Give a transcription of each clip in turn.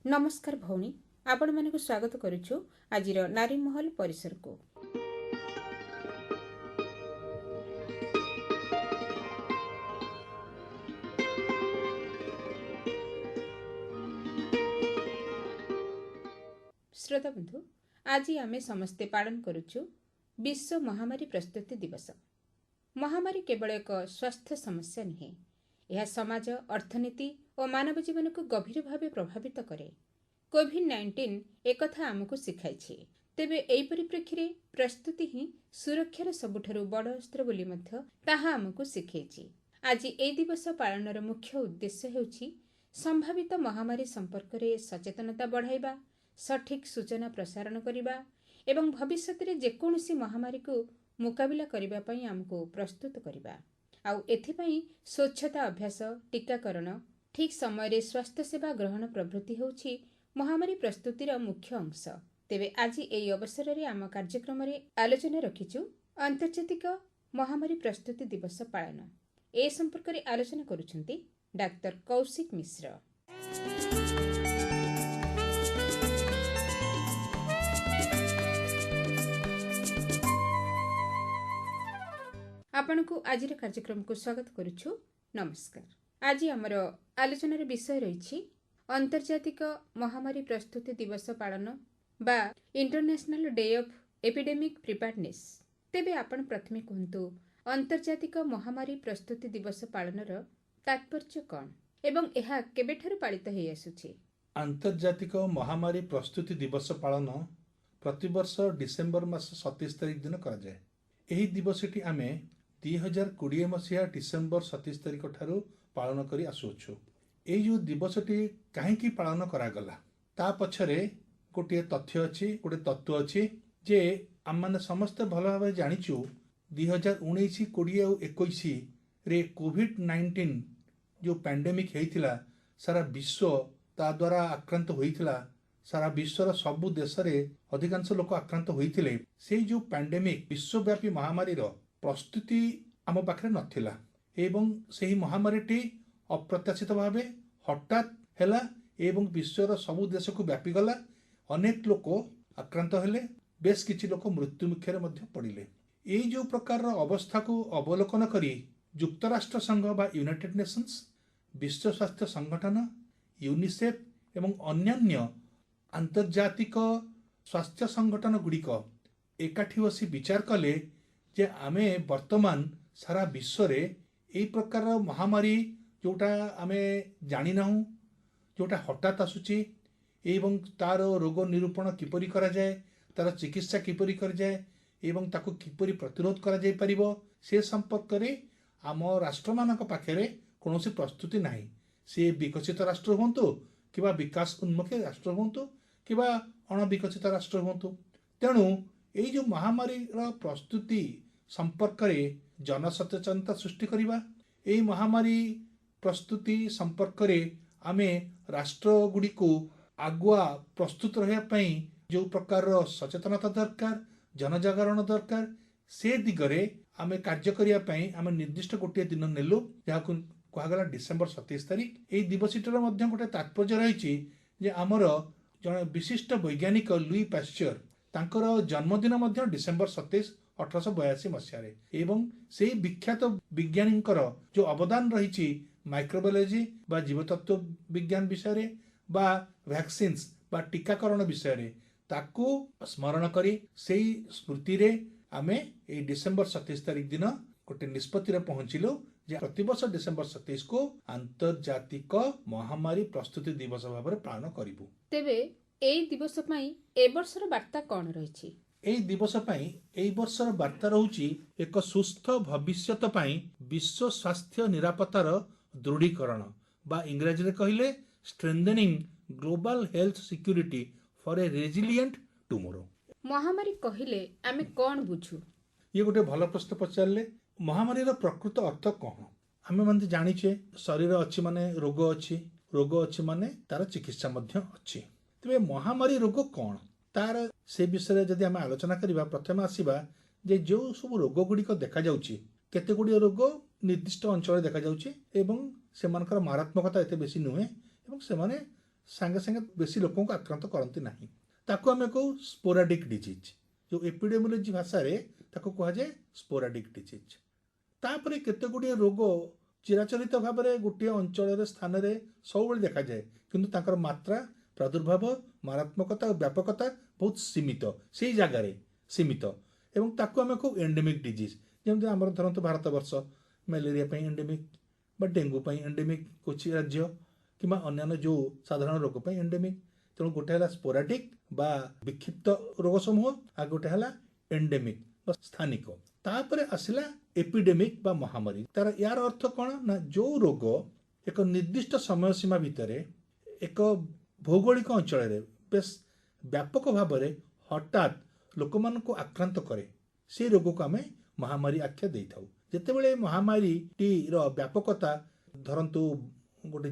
नमस्कार भौणी आपण मानक स्वागत करुछु आजिर नारी महल परिसर को। श्रोता बंधु, आज आमे समस्ते पालन करुछु विश्व महामारी प्रस्तुति दिवस। महामारी केवल एक स्वास्थ्य समस्या नुहे, यह समाज, अर्थनीति और मानव जीवन को गभीर भाव प्रभावित करे। कोविड-19 एक कथा आमको शिखाई। तेबे एई परिप्रेक्षी रे प्रस्तुति ही सुरक्षार सबुठारु बड़ अस्त्र बोली मध्य ताहा आमको शिखाई। आज ए दिवस पालनर मुख्य उद्देश्य हेउछि संभावित महामारी संपर्क रे सचेतनता बढ़ाइबा, सठिक सूचना प्रसारण करिबा एवं भविष्यत रे जेकोनोसी महामारी को मुकाबिला करिबा पई आमको प्रस्तुत करिबा। आउ एथिपई स्वच्छता अभ्यास, टीकाकरण, ठीक समय रे स्वास्थ्य सेवा ग्रहण प्रभृति हेउछि महामारी प्रस्तुतिर मुख्य अंश। तेबे आज एई अवसर रे आम कार्यक्रम रे आलोचना रखिछु अंतर्जातिक महामारी प्रस्तुति दिवस पालन। ए संपर्क रे आलोचना करुछंती डाक्टर कौशिक मिश्र। आपनको आज कार्यक्रम को स्वागत करुछु। नमस्कार। आज आमर आलोचनार विषय रही अंतर्जातिक महामारी प्रस्तुति दिवस पालन बा international day of epidemic preparedness. तेबे आपण प्रथमे कहंतु अंतर्जातिक महामारी प्रस्तुति दिवस पालनर तात्पर्य कौन एवं एहा केबेठारु पालित हेइ आसुछि? अंतर्जातिक महामारी प्रस्तुति दिवस पालन प्रतिवर्ष डिसेम्बर मास 27 तारिख दिन करा जाए। एही दिवसटी आमे 2020 मसीहा डिसेम्बर 27 तारिख ठारू पालन करी आसुछु। एई जो दिवसटी काहेकि पालन करागला ता पछरे गोटे तथ्य अछि, गोटे तत्व अछि जे आम माने समस्त भल भाव जानिछु। 2019, 20 और 21 रे कोविड-19 जो पैंडेमिक हेइथिला सारा विश्व ता द्वारा आक्रांत होइथिला। सारा विश्वर सबु देश रे अधिकांश लोक आक्रांत होइथिले। से जो पैंडेमिक विश्वव्यापी महामारी रो प्रस्तुति आम पाखरे नथिला एवं सेही महामारीटी अप्रत्याशित भावे हठात हैला एवं विश्वर सबु देश को व्यापी गला। अनेक लोक आक्रांत हेले, बेस किछि लोक मृत्यु मुखरे मध्य पड़िले। एई जो प्रकार अवस्था को अवलोकन करी युक्तराष्ट्र संघ बा यूनाइटेड नेशंस, विश्व स्वास्थ्य संगठन, यूनिसेफ एवं अन्यान्य अंतर्जातिक स्वास्थ्य संगठन गुड़िक एकाठी बसी विचार कले जे आमे वर्तमान सारा विश्व रे एई प्रकार महामारी जोटा आमे जानि नाहु, जोटा हठात आसुची एवं तार रोग निरूपण किपरि करा जाए, तार चिकित्सा किपरि करा जाए एवं ताको किपरि प्रतिरोध करा जाय परिबो, से संपर्क रे आम राष्ट्र मानक पाखरे कोनोसी प्रस्तुति नाही। से विकसित राष्ट्र होंतु किबा विकास उन्मुखी राष्ट्र होंतु किबा अणविकसित राष्ट्र होंतु। तेणु एई जो महामारी प्रस्तुति संपर्क रे जनसचेतनता सृष्टि करिबा, एई महामारी प्रस्तुति संपर्क रे आमे राष्ट्र गुडी को आगुआ प्रस्तुत रहया पई जो प्रकार सचेतनता दरकार, जनजागरण दरकार, से दिगरे आमे कार्य करिया पई आमे निर्दिष्ट गोटे दिन नेलु जाहाकु कहगला डिसेम्बर 27 तारिख। एई दिवसटीर मध्य गोटे तात्पर्य रहिछि जे आमर जने विशिष्ट वैज्ञानिक लुई पाश्चर तांकर जन्मदिन मध्य डिसेम्बर 27, 1882 मसीह एवं से विख्यात विज्ञानींकर जो अवदान रही माइक्रोबायोलॉजी बा जीवतत्व विज्ञान विषय बा वैक्सीन्स बा टीकाकरण विषय ताकू स्मरण करी से स्मृति रे आमे ए डिसेम्बर 27 तारिख दिन गोटे निष्पत्ति रे पहुंचिलु जे प्रतिवर्ष डिसेम्बर 27 को अंतर्जातिक महामारी प्रस्तुति दिवस भाव पालन करिबु। तेबे एई दिवस पई ए वर्षर वार्ता कोन रहिछि? एई दिवस पई एई वर्षर वार्ता रहुछि एक सुस्थ भविष्यत पई विश्व स्वास्थ्य निरापत्तार दृढ़ीकरण बा इंग्रजी रे कहिले strengthening global health security for a resilient tomorrow. महामारी कहिले आमे कोन बुझु? ये गोटे भल प्रश्न पचारले। महामारी प्रकृत अर्थ कौन? आम मैंने जाचे शरीर अच्छी माने रोग अच्छी, रोग अच्छी माने तार चिकित्सा मध्य अच्छी। तेरे महामारी रोग कौन तार से विषय जदि आम आलोचना करवा, प्रथम आसवा जे जो सब रोग गुड़िक देखा जाउची, केते गुड़िए रोग ନିର୍ଦ୍ଦିଷ୍ଟ ଅଞ୍ଚଳରେ ଦେଖାଯାଉଛି ଏବଂ ସେମାନଙ୍କର ମାରାତ୍ମକତା ଏତେ ବେଶୀ ନୁହେଁ ଏବଂ ସେମାନେ ସାଙ୍ଗେ ସାଙ୍ଗେ ବେଶୀ ଲୋକଙ୍କୁ ଆକ୍ରାନ୍ତ କରନ୍ତି ନାହିଁ। ତାକୁ ଆମେ କହୁ ସ୍ପୋରାଡିକ୍ ଡିଜିଜ୍। ଯେଉଁ ଏପିଡେମିଓଲୋଜି ଭାଷାରେ ତାକୁ କୁହାଯାଏ ସ୍ପୋରାଡିକ୍ ଡିଜିଜ୍। ତାପରେ କେତେ ଗୁଡ଼ିଏ ରୋଗ ଚିରାଚରିତ ଭାବରେ ଗୋଟିଏ ଅଞ୍ଚଳରେ ସ୍ଥାନରେ ସବୁବେଳେ ଦେଖାଯାଏ, କିନ୍ତୁ ତାଙ୍କର ମାତ୍ରା, ପ୍ରାଦୁର୍ଭାବ, ମାରାତ୍ମକତା ଓ ବ୍ୟାପକତା ବହୁତ ସୀମିତ, ସେଇ ଜାଗାରେ ସୀମିତ ଏବଂ ତାକୁ ଆମେ କହୁ ଏଣ୍ଡେମିକ୍ ଡିଜିଜ୍। ଯେମିତି ଆମର ଧରନ୍ତୁ ଭାରତବର୍ଷ ମ୍ୟାଲେରିଆ ପାଇଁ ଏଣ୍ଡେମିକ୍ ବା ଡେଙ୍ଗୁ ପାଇଁ ଏଣ୍ଡେମିକ୍ କିଛି ରାଜ୍ୟ କିମ୍ବା ଅନ୍ୟାନ୍ୟ ଯେଉଁ ସାଧାରଣ ରୋଗ ପାଇଁ ଏଣ୍ଡେମିକ୍। ତେଣୁ ଗୋଟେ ହେଲା ସ୍ପୋରାଡିକ୍ ବା ବିକ୍ଷିପ୍ତ ରୋଗ ସମୂହ, ଆଉ ଗୋଟେ ହେଲା ଏଣ୍ଡେମିକ୍ ବା ସ୍ଥାନିକ। ତାପରେ ଆସିଲା ଏପିଡେମିକ୍ ବା ମହାମାରୀ। ତାର ୟାର ଅର୍ଥ କ'ଣ ନା ଯେଉଁ ରୋଗ ଏକ ନିର୍ଦ୍ଦିଷ୍ଟ ସମୟ ସୀମା ଭିତରେ ଏକ ଭୌଗୋଳିକ ଅଞ୍ଚଳରେ ବେଶ ବ୍ୟାପକ ଭାବରେ ହଠାତ୍ ଲୋକମାନଙ୍କୁ ଆକ୍ରାନ୍ତ କରେ, ସେହି ରୋଗକୁ ଆମେ ମହାମାରୀ ଆଖ୍ୟା ଦେଇଥାଉ। ଯେତେବେଳେ ମହାମାରୀଟିର ବ୍ୟାପକତା ଧରନ୍ତୁ ଗୋଟେ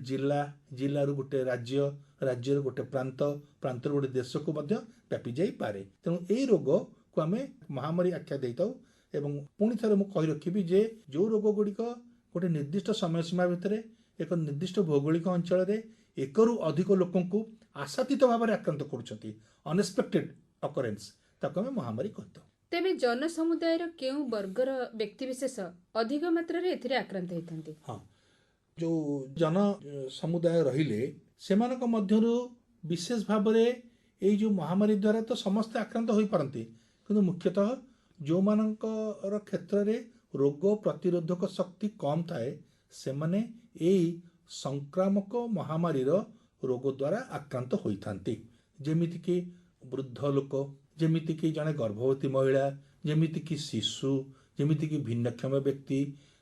ଜିଲ୍ଲାରୁ ଗୋଟେ ରାଜ୍ୟରୁ ଗୋଟେ ପ୍ରାନ୍ତରୁ ଗୋଟେ ଦେଶକୁ ମଧ୍ୟ ବ୍ୟାପି ଯାଇପାରେ। ତେଣୁ ଏହି ରୋଗକୁ ଆମେ ମହାମାରୀ ଆଖ୍ୟା ଦେଇଥାଉ। ଏବଂ ପୁଣି ଥରେ ମୁଁ କହି ରଖିବି ଯେ ଯେଉଁ ରୋଗ ଗୁଡ଼ିକ ଗୋଟେ ନିର୍ଦ୍ଦିଷ୍ଟ ସମୟ ସୀମା ଭିତରେ ଏକ ନିର୍ଦ୍ଦିଷ୍ଟ ଭୌଗୋଳିକ ଅଞ୍ଚଳରେ ଏକରୁ ଅଧିକ ଲୋକଙ୍କୁ ଆଶାତୀତ ଭାବରେ ଆକ୍ରାନ୍ତ କରୁଛନ୍ତି, ଅନଏକ୍ସପେକ୍ଟେଡ୍ ଅକରେନ୍ସ, ତାକୁ ଆମେ ମହାମାରୀ କହିଥାଉ। ତେବେ ଜନସମୁଦାୟର କେଉଁ ବର୍ଗର ବ୍ୟକ୍ତିବିଶେଷ ଅଧିକ ମାତ୍ରାରେ ଏଥିରେ ଆକ୍ରାନ୍ତ ହୋଇଥାନ୍ତି? ହଁ, ଯେଉଁ ଜନ ସମୁଦାୟ ରହିଲେ ସେମାନଙ୍କ ମଧ୍ୟରୁ ବିଶେଷ ଭାବରେ ଏଇ ଯେଉଁ ମହାମାରୀ ଦ୍ୱାରା ତ ସମସ୍ତେ ଆକ୍ରାନ୍ତ ହୋଇପାରନ୍ତି, କିନ୍ତୁ ମୁଖ୍ୟତଃ ଯେଉଁମାନଙ୍କର କ୍ଷେତ୍ରରେ ରୋଗ ପ୍ରତିରୋଧକ ଶକ୍ତି କମ୍ ଥାଏ ସେମାନେ ଏଇ ସଂକ୍ରାମକ ମହାମାରୀର ରୋଗ ଦ୍ୱାରା ଆକ୍ରାନ୍ତ ହୋଇଥାନ୍ତି। ଯେମିତିକି ବୃଦ୍ଧ ଲୋକ, ଯେମିତିକି ଜଣେ ଗର୍ଭବତୀ ମହିଳା, ଯେମିତିକି ଶିଶୁ, ଯେମିତିକି ଭିନ୍ନକ୍ଷମ ବ୍ୟକ୍ତି,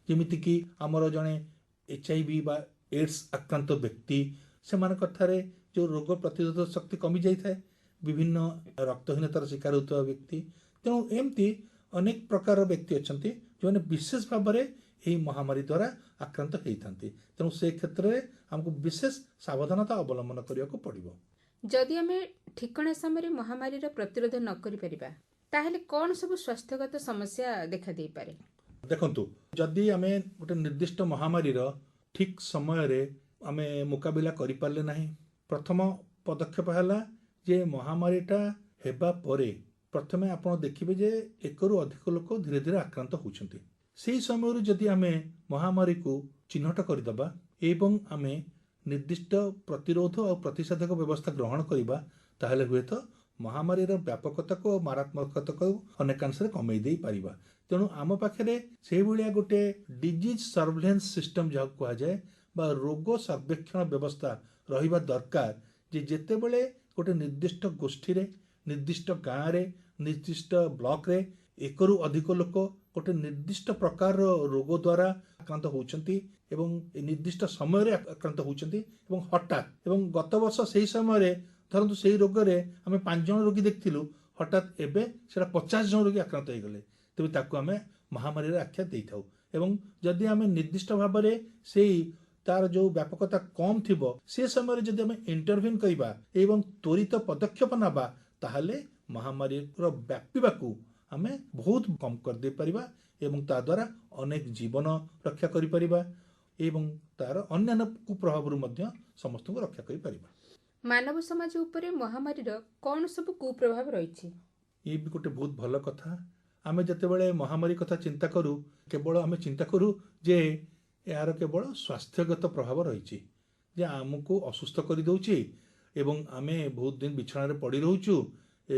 ଯେମିତିକି ଆମର ଜଣେ HIV ବା ଏଡ୍ସ ଆକ୍ରାନ୍ତ ବ୍ୟକ୍ତି, ସେମାନଙ୍କଠାରେ ଯେଉଁ ରୋଗ ପ୍ରତିରୋଧକ ଶକ୍ତି କମିଯାଇଥାଏ, ବିଭିନ୍ନ ରକ୍ତହୀନତାର ଶିକାର ହେଉଥିବା ବ୍ୟକ୍ତି। ତେଣୁ ଏମିତି ଅନେକ ପ୍ରକାର ବ୍ୟକ୍ତି ଅଛନ୍ତି ଯେଉଁମାନେ ବିଶେଷ ଭାବରେ ଏହି ମହାମାରୀ ଦ୍ୱାରା ଆକ୍ରାନ୍ତ ହୋଇଥାନ୍ତି। ତେଣୁ ସେ କ୍ଷେତ୍ରରେ ଆମକୁ ବିଶେଷ ସାବଧାନତା ଅବଲମ୍ବନ କରିବାକୁ ପଡ଼ିବ। ଯଦି ଆମେ ଠିକଣା ସମୟରେ ମହାମାରୀର ପ୍ରତିରୋଧ ନ କରିପାରିବା ତାହେଲେ କ'ଣ ସବୁ ସ୍ୱାସ୍ଥ୍ୟଗତ ସମସ୍ୟା ଦେଖାଦେଇପାରେ? ଦେଖନ୍ତୁ, ଯଦି ଆମେ ଗୋଟେ ନିର୍ଦ୍ଦିଷ୍ଟ ମହାମାରୀର ଠିକ୍ ସମୟରେ ଆମେ ମୁକାବିଲା କରିପାରିଲେ ନାହିଁ, ପ୍ରଥମ ପଦକ୍ଷେପ ହେଲା ଯେ ମହାମାରୀଟା ହେବା ପରେ ପ୍ରଥମେ ଆପଣ ଦେଖିବେ ଯେ ଏକରୁ ଅଧିକ ଲୋକ ଧୀରେ ଧୀରେ ଆକ୍ରାନ୍ତ ହେଉଛନ୍ତି। ସେହି ସମୟରୁ ଯଦି ଆମେ ମହାମାରୀକୁ ଚିହ୍ନଟ କରିଦେବା ଏବଂ ଆମେ ନିର୍ଦ୍ଦିଷ୍ଟ ପ୍ରତିରୋଧ ଆଉ ପ୍ରତିଷେଧକ ବ୍ୟବସ୍ଥା ଗ୍ରହଣ କରିବା, ତାହେଲେ ହୁଏତ ମହାମାରୀର ବ୍ୟାପକତାକୁ ଓ ମାରାତ୍ମକତାକୁ ଅନେକାଂଶରେ କମେଇ ଦେଇପାରିବା। ତେଣୁ ଆମ ପାଖରେ ସେଇଭଳିଆ ଗୋଟେ ଡିଜିଜ୍ ସର୍ଭେଲେନ୍ସ ସିଷ୍ଟମ ଯାହାକୁ କୁହାଯାଏ ବା ରୋଗ ସର୍ବେକ୍ଷଣ ବ୍ୟବସ୍ଥା ରହିବା ଦରକାର, ଯେ ଯେତେବେଳେ ଗୋଟେ ନିର୍ଦ୍ଦିଷ୍ଟ ଗୋଷ୍ଠୀରେ, ନିର୍ଦ୍ଦିଷ୍ଟ ଗାଁରେ, ନିର୍ଦ୍ଦିଷ୍ଟ ବ୍ଲକରେ ଏକରୁ ଅଧିକ ଲୋକ ଗୋଟେ ନିର୍ଦ୍ଦିଷ୍ଟ ପ୍ରକାରର ରୋଗ ଦ୍ୱାରା ଆକ୍ରାନ୍ତ ହେଉଛନ୍ତି ଏବଂ ଏ ନିର୍ଦ୍ଦିଷ୍ଟ ସମୟରେ ଆକ୍ରାନ୍ତ ହେଉଛନ୍ତି ଏବଂ ହଠାତ୍, ଏବଂ ଗତ ବର୍ଷ ସେହି ସମୟରେ ଧରନ୍ତୁ ସେହି ରୋଗରେ ଆମେ 5 ଜଣ ରୋଗୀ ଦେଖିଥିଲୁ, ହଠାତ୍ ଏବେ ସେଟା 50 ଜଣ ରୋଗୀ ଆକ୍ରାନ୍ତ ହୋଇଗଲେ, ତେବେ ତାକୁ ଆମେ ମହାମାରୀର ଆଖ୍ୟା ଦେଇଥାଉ। ଏବଂ ଯଦି ଆମେ ନିର୍ଦ୍ଦିଷ୍ଟ ଭାବରେ ସେଇ ତାର ଯେଉଁ ବ୍ୟାପକତା କମ୍ ଥିବ ସେ ସମୟରେ ଯଦି ଆମେ ଇଣ୍ଟରଭିନ୍ କରିବା ଏବଂ ତ୍ୱରିତ ପଦକ୍ଷେପ ନେବା, ତାହେଲେ ମହାମାରୀର ବ୍ୟାପିବାକୁ ଆମେ ବହୁତ କମ୍ କରିଦେଇପାରିବା ଏବଂ ତା ଦ୍ୱାରା ଅନେକ ଜୀବନ ରକ୍ଷା କରିପାରିବା ଏବଂ ତାର ଅନ୍ୟାନ୍ୟ କୁପ୍ରଭାବରୁ ମଧ୍ୟ ସମସ୍ତଙ୍କୁ ରକ୍ଷା କରିପାରିବା। ମାନବ ସମାଜ ଉପରେ ମହାମାରୀର କ'ଣ ସବୁ କୁପ୍ରଭାବ ରହିଛି? ଇଏ ବି ଗୋଟେ ବହୁତ ଭଲ କଥା। ଆମେ ଯେତେବେଳେ ମହାମାରୀ କଥା ଚିନ୍ତା କରୁ, କେବଳ ଆମେ ଚିନ୍ତା କରୁ ଯେ ଏହାର କେବଳ ସ୍ୱାସ୍ଥ୍ୟଗତ ପ୍ରଭାବ ରହିଛି, ଯେ ଆମକୁ ଅସୁସ୍ଥ କରିଦେଉଛି ଏବଂ ଆମେ ବହୁତ ଦିନ ବିଛଣାରେ ପଡ଼ି ରହୁଛୁ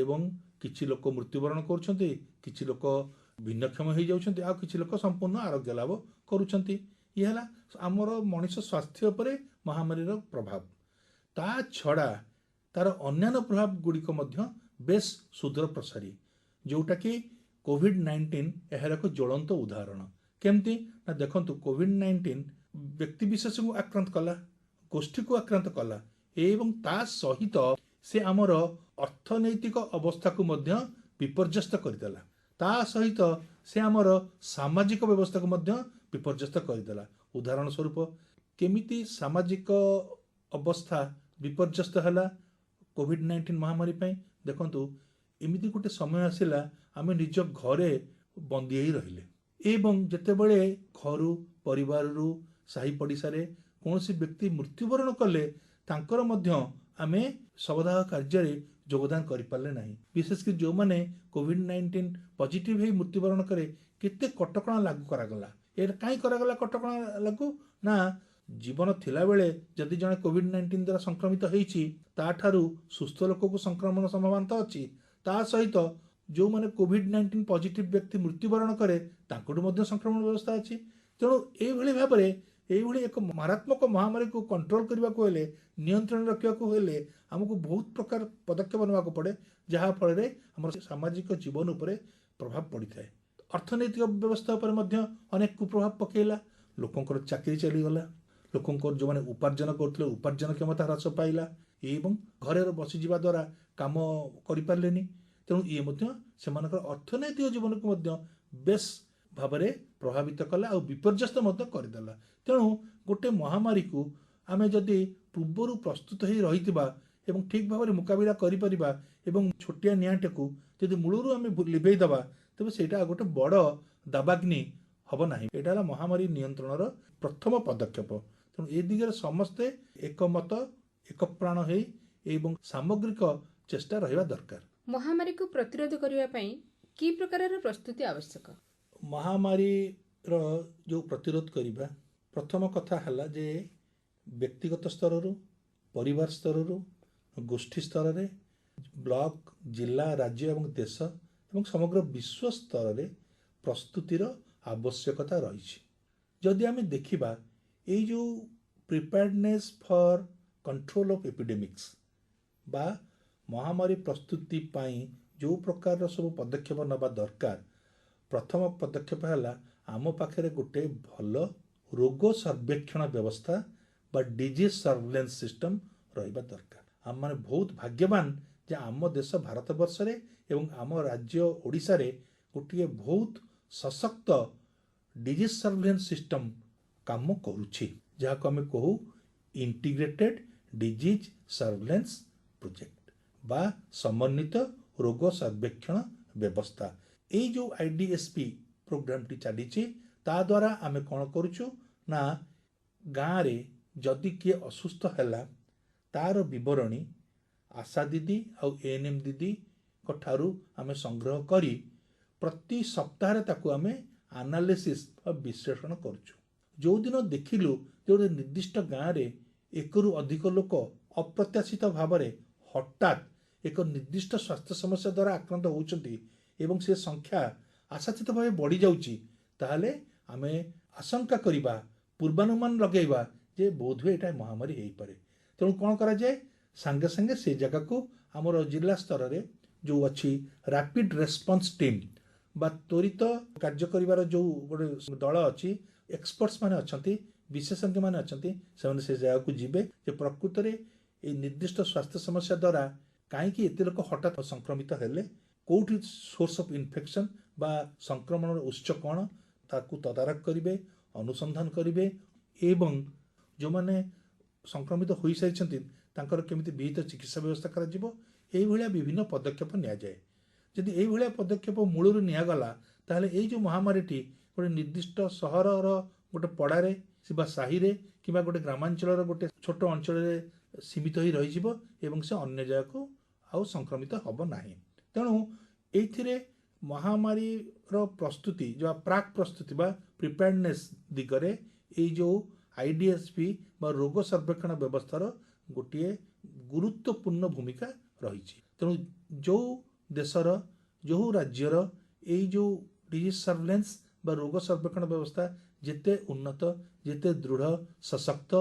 ଏବଂ କିଛି ଲୋକ ମୃତ୍ୟୁବରଣ କରୁଛନ୍ତି, କିଛି ଲୋକ ଭିନ୍ନକ୍ଷମ ହୋଇଯାଉଛନ୍ତି, ଆଉ କିଛି ଲୋକ ସମ୍ପୂର୍ଣ୍ଣ ଆରୋଗ୍ୟ ଲାଭ କରୁଛନ୍ତି। ଇଏ ହେଲା ଆମର ମଣିଷ ସ୍ୱାସ୍ଥ୍ୟ ଉପରେ ମହାମାରୀର ପ୍ରଭାବ। ତା ଛଡ଼ା ତାର ଅନ୍ୟାନ୍ୟ ପ୍ରଭାବ ଗୁଡ଼ିକ ମଧ୍ୟ ବେଶ ସୁଦୂର ପ୍ରସାରୀ, ଯେଉଁଟାକି କୋଭିଡ୍-19 ଏହାର ଏକ ଜ୍ୱଳନ୍ତ ଉଦାହରଣ। କେମିତି ନା ଦେଖନ୍ତୁ, କୋଭିଡ୍-19 ବ୍ୟକ୍ତିବିଶେଷଙ୍କୁ ଆକ୍ରାନ୍ତ କଲା, ଗୋଷ୍ଠୀକୁ ଆକ୍ରାନ୍ତ କଲା ଏବଂ ତା ସହିତ ସେ ଆମର ଅର୍ଥନୈତିକ ଅବସ୍ଥାକୁ ମଧ୍ୟ ବିପର୍ଯ୍ୟସ୍ତ କରିଦେଲା। ତା ସହିତ ସେ ଆମର ସାମାଜିକ ବ୍ୟବସ୍ଥାକୁ ମଧ୍ୟ ବିପର୍ଯ୍ୟସ୍ତ କରିଦେଲା। ଉଦାହରଣ ସ୍ୱରୂପ କେମିତି ସାମାଜିକ ଅବସ୍ଥା ବିପର୍ଯ୍ୟସ୍ତ ହେଲା କୋଭିଡ୍-19 ମହାମାରୀ ପାଇଁ? ଦେଖନ୍ତୁ, ଏମିତି ଗୋଟେ ସମୟ ଆସିଲା ଆମେ ନିଜ ଘରେ ବନ୍ଦୀ ହୋଇ ରହିଲେ ଏବଂ ଯେତେବେଳେ ଘରୁ ପରିବାରରୁ ସାହି ପଡ଼ିଶାରେ କୌଣସି ବ୍ୟକ୍ତି ମୃତ୍ୟୁବରଣ କଲେ ତାଙ୍କର ମଧ୍ୟ ଆମେ ଶବଦାହ କାର୍ଯ୍ୟରେ ଯୋଗଦାନ କରିପାରିଲେ ନାହିଁ। ବିଶେଷ କରି ଯେଉଁମାନେ କୋଭିଡ-19 ପଜିଟିଭ ହେଇ ମୃତ୍ୟୁବରଣ କରେ କେତେ କଟକଣା ଲାଗୁ କରାଗଲା। ଏଇଟା କାହିଁ କରାଗଲା କଟକଣା ଲାଗୁ? ନା ଜୀବନ ଥିଲାବେଳେ ଯଦି ଜଣେ କୋଭିଡ-19 ଦ୍ୱାରା ସଂକ୍ରମିତ ହେଇଛି ତାଠାରୁ ସୁସ୍ଥ ଲୋକକୁ ସଂକ୍ରମଣ ସମ୍ଭାବନା ଅଛି। ତା ସହିତ ଯେଉଁମାନେ କୋଭିଡ-19 ପଜିଟିଭ ବ୍ୟକ୍ତି ମୃତ୍ୟୁବରଣ କରେ ତାଙ୍କଠୁ ମଧ୍ୟ ସଂକ୍ରମଣ ବ୍ୟବସ୍ଥା ଅଛି। ତେଣୁ ଏଇଭଳି ଭାବରେ ଏଇଭଳି ଏକ ମାରାତ୍ମକ ମହାମାରୀକୁ କଣ୍ଟ୍ରୋଲ କରିବାକୁ ହେଲେ, ନିୟନ୍ତ୍ରଣ ରଖିବାକୁ ହେଲେ ଆମକୁ ବହୁତ ପ୍ରକାର ପଦକ୍ଷେପ ନେବାକୁ ପଡ଼େ, ଯାହାଫଳରେ ଆମର ସାମାଜିକ ଜୀବନ ଉପରେ ପ୍ରଭାବ ପଡ଼ିଥାଏ। ଅର୍ଥନୈତିକ ବ୍ୟବସ୍ଥା ଉପରେ ମଧ୍ୟ ଅନେକ କୁପ୍ରଭାବ ପକାଇଲା। ଲୋକଙ୍କର ଚାକିରି ଚାଲିଗଲା, ଲୋକଙ୍କର ଯେଉଁମାନେ ଉପାର୍ଜନ କରୁଥିଲେ ଉପାର୍ଜନ କ୍ଷମତା ହ୍ରାସ ପାଇଲା ଏବଂ ଘରେ ବସିଯିବା ଦ୍ୱାରା କାମ କରିପାରିଲେନି। ତେଣୁ ଇଏ ମଧ୍ୟ ସେମାନଙ୍କର ଅର୍ଥନୈତିକ ଜୀବନକୁ ମଧ୍ୟ ବେଶ ଭାବରେ ପ୍ରଭାବିତ କଲା ଆଉ ବିପର୍ଯ୍ୟସ୍ତ ମଧ୍ୟ କରିଦେଲା। ତେଣୁ ଗୋଟେ ମହାମାରୀକୁ ଆମେ ଯଦି ପୂର୍ବରୁ ପ୍ରସ୍ତୁତ ହୋଇ ରହିଥିବା ଏବଂ ଠିକ୍ ଭାବରେ ମୁକାବିଲା କରିପାରିବା ଏବଂ ଛୋଟିଆ ନିଆଁଟିକୁ ଯଦି ମୂଳରୁ ଆମେ ଲିଭେଇ ଦେବା ତେବେ ସେଇଟା ଗୋଟେ ବଡ଼ ଦାବାଗ୍ନି ହେବ ନାହିଁ। ଏଇଟା ହେଲା ମହାମାରୀ ନିୟନ୍ତ୍ରଣର ପ୍ରଥମ ପଦକ୍ଷେପ। ତେଣୁ ଏ ଦିଗରେ ସମସ୍ତେ ଏକମତ ଏକ ପ୍ରାଣ ହେଇ ଏବଂ ସାମଗ୍ରିକ ଚେଷ୍ଟା ରହିବା ଦରକାର। ମହାମାରୀକୁ ପ୍ରତିରୋଧ କରିବା ପାଇଁ କି ପ୍ରକାରର ପ୍ରସ୍ତୁତି ଆବଶ୍ୟକ? ମହାମାରୀର ଯେଉଁ ପ୍ରତିରୋଧ କରିବା, ପ୍ରଥମ କଥା ହେଲା ଯେ ବ୍ୟକ୍ତିଗତ ସ୍ତରରୁ, ପରିବାର ସ୍ତରରୁ, ଗୋଷ୍ଠୀ ସ୍ତରରେ, ବ୍ଲକ, ଜିଲ୍ଲା, ରାଜ୍ୟ ଏବଂ ଦେଶ ଏବଂ ସମଗ୍ର ବିଶ୍ୱ ସ୍ତରରେ ପ୍ରସ୍ତୁତିର ଆବଶ୍ୟକତା ରହିଛି। ଯଦି ଆମେ ଦେଖିବା ଏଇ ଯେଉଁ ପ୍ରିପେୟାର୍ଡନେସ୍ ଫର୍ କଣ୍ଟ୍ରୋଲ ଅଫ୍ ଏପିଡେମିକ୍ସ ବା ମହାମାରୀ ପ୍ରସ୍ତୁତି ପାଇଁ ଯେଉଁ ପ୍ରକାରର ସବୁ ପଦକ୍ଷେପ ନେବା ଦରକାର, ପ୍ରଥମ ପଦକ୍ଷେପ ହେଲା ଆମ ପାଖରେ ଗୋଟେ ଭଲ ରୋଗ ସର୍ବେକ୍ଷଣ ବ୍ୟବସ୍ଥା ବା ଡିଜିଜ୍ ସର୍ଭେଲେନ୍ସ ସିଷ୍ଟମ ରହିବା ଦରକାର। ଆମମାନେ ବହୁତ ଭାଗ୍ୟବାନ ଯେ ଆମ ଦେଶ ଭାରତବର୍ଷରେ ଏବଂ ଆମ ରାଜ୍ୟ ଓଡ଼ିଶାରେ ଗୋଟିଏ ବହୁତ ସଶକ୍ତ ଡିଜିଜ୍ ସର୍ଭେଲେନ୍ସ ସିଷ୍ଟମ କାମ କରୁଛି, ଯାହାକୁ ଆମେ କହୁ ଇଣ୍ଟିଗ୍ରେଟେଡ୍ ଡିଜିଜ୍ ସର୍ଭେଲେନ୍ସ ପ୍ରୋଜେକ୍ଟ ବା ସମନ୍ୱିତ ରୋଗ ସର୍ବେକ୍ଷଣ ବ୍ୟବସ୍ଥା। ଏଇ ଯେଉଁ IDSP ପ୍ରୋଗ୍ରାମଟି ଚାଲିଛି ତା ଦ୍ୱାରା ଆମେ କ'ଣ କରୁଛୁ ନା ଗାଁରେ ଯଦି କିଏ ଅସୁସ୍ଥ ହେଲା ତାର ବିବରଣୀ ଆଶା ଦିଦି ଆଉ ANM ଦିଦିଙ୍କ ଠାରୁ ଆମେ ସଂଗ୍ରହ କରି ପ୍ରତି ସପ୍ତାହରେ ତାକୁ ଆମେ ଆନାଲିସିସ୍ ବା ବିଶ୍ଳେଷଣ କରୁଛୁ। ଯେଉଁଦିନ ଦେଖିଲୁ ଯେ ଗୋଟେ ନିର୍ଦ୍ଦିଷ୍ଟ ଗାଁରେ ଏକରୁ ଅଧିକ ଲୋକ ଅପ୍ରତ୍ୟାଶିତ ଭାବରେ ହଠାତ୍ ଏକ ନିର୍ଦ୍ଦିଷ୍ଟ ସ୍ୱାସ୍ଥ୍ୟ ସମସ୍ୟା ଦ୍ୱାରା ଆକ୍ରାନ୍ତ ହେଉଛନ୍ତି ଏବଂ ସେ ସଂଖ୍ୟା ଆଶାତୀତ ଭାବେ ବଢ଼ିଯାଉଛି, ତାହେଲେ ଆମେ ଆଶଙ୍କା କରିବା, ପୂର୍ବାନୁମାନ ଲଗାଇବା ଯେ ବୋଧହୁଏ ଏଇଟା ମହାମାରୀ ହେଇପାରେ। ତେଣୁ କ'ଣ କରାଯାଏ, ସାଙ୍ଗେ ସାଙ୍ଗେ ସେ ଜାଗାକୁ ଆମର ଜିଲ୍ଲା ସ୍ତରରେ ଯେଉଁ ଅଛି ରାପିଡ୍ ରେସ୍ପନ୍ସ ଟିମ୍ ବା ତ୍ୱରିତ କାର୍ଯ୍ୟ କରିବାର ଯେଉଁ ଗୋଟେ ଦଳ ଅଛି, ଏକ୍ସପର୍ଟସ୍ ମାନେ ଅଛନ୍ତି, ବିଶେଷଜ୍ଞମାନେ ଅଛନ୍ତି, ସେମାନେ ସେ ଜାଗାକୁ ଯିବେ ଯେ ପ୍ରକୃତରେ ଏଇ ନିର୍ଦ୍ଦିଷ୍ଟ ସ୍ୱାସ୍ଥ୍ୟ ସମସ୍ୟା ଦ୍ୱାରା କାହିଁକି ଏତେ ଲୋକ ହଠାତ୍ ସଂକ୍ରମିତ ହେଲେ, କେଉଁଠି ସୋର୍ସ ଅଫ୍ ଇନଫେକ୍ସନ୍ ବା ସଂକ୍ରମଣର ଉତ୍ସ କ'ଣ ତାକୁ ତଦାରଖ କରିବେ, ଅନୁସନ୍ଧାନ କରିବେ ଏବଂ ଯେଉଁମାନେ ସଂକ୍ରମିତ ହୋଇସାରିଛନ୍ତି ତାଙ୍କର କେମିତି ବିହିତ ଚିକିତ୍ସା ବ୍ୟବସ୍ଥା କରାଯିବ, ଏଇଭଳିଆ ବିଭିନ୍ନ ପଦକ୍ଷେପ ନିଆଯାଏ। ଯଦି ଏଇଭଳିଆ ପଦକ୍ଷେପ ମୂଳରୁ ନିଆଗଲା ତାହେଲେ ଏଇ ଯେଉଁ ମହାମାରୀଟି ଗୋଟେ ନିର୍ଦ୍ଦିଷ୍ଟ ସହରର ଗୋଟେ ପଡ଼ାରେ ବା ସାହିରେ କିମ୍ବା ଗୋଟେ ଗ୍ରାମାଞ୍ଚଳର ଗୋଟେ ଛୋଟ ଅଞ୍ଚଳରେ ସୀମିତ ହୋଇ ରହିଯିବ ଏବଂ ସେ ଅନ୍ୟ ଜାଗାକୁ ଆଉ ସଂକ୍ରମିତ ହେବ ନାହିଁ। ତେଣୁ ଏଇଥିରେ ମହାମାରୀର ପ୍ରସ୍ତୁତି ବା ପ୍ରାକ୍ ପ୍ରସ୍ତୁତି ବା ପ୍ରିପେୟାର୍ଡନେସ୍ ଦିଗରେ ଏଇ ଯେଉଁ IDSP ବା ରୋଗ ସର୍ବେକ୍ଷଣ ବ୍ୟବସ୍ଥାର ଗୋଟିଏ ଗୁରୁତ୍ୱପୂର୍ଣ୍ଣ ଭୂମିକା ରହିଛି। ତେଣୁ ଯେଉଁ ଦେଶର ଯେଉଁ ରାଜ୍ୟର ଏଇ ଯେଉଁ ଡିଜିଜ୍ ସର୍ଭେଲେନ୍ସ ବା ରୋଗ ସର୍ବେକ୍ଷଣ ବ୍ୟବସ୍ଥା ଯେତେ ଉନ୍ନତ, ଯେତେ ଦୃଢ଼ ସଶକ୍ତ,